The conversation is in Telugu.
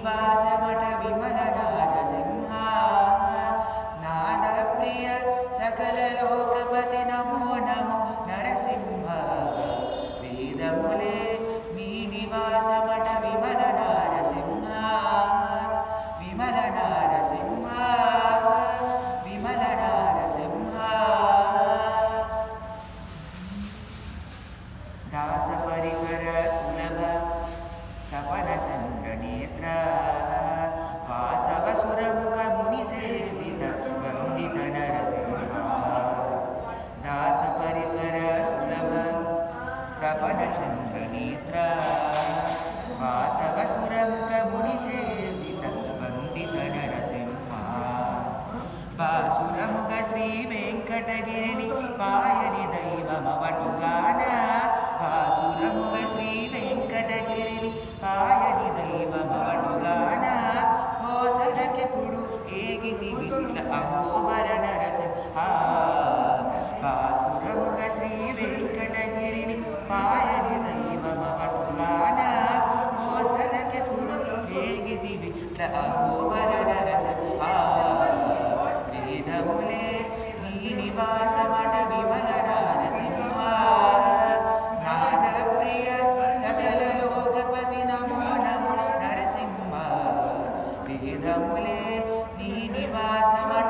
నివాసమట విమల నారసింహ నాద ప్రియ సకల లోకపతి నమో నమో నరసింహ వేదములే నీ నివాసమట విమల నారసింహ విమల నారసింహ విమల నారసింహ దాస పరికర సులభ తపన చంద్ర నేత్ర వాసవ సురముఖ ముని సేవిత వందిత నరసింహ దాస పరికర సులభ తపన చంద్ర నేత్ర వాసవ సురముఖ ముని సేవిత వందిత నరసింహ బాసురముఖ శ్రీ వెంకటగిరిని పాయని దైవమవటుగాన బాసురముఖ శ్రీ వెంకటగిరిని పాయని దైవమవటుగాన కోసలకెప్పుడు ఏగితి విట్ల అహోబల నరసింహ బాసురముఖ శ్రీ వెంకటగిరిని పాయని దైవమవటుగాన కోసలకెప్పుడు ఏగితి విట్ల అహోబల నరసింహ వేదములే నీ నివాసమట విమల నారసింహ నాద ప్రియ సకల లోకపతి నమో నమో నరసింహ వేదములే నీ నివాసమట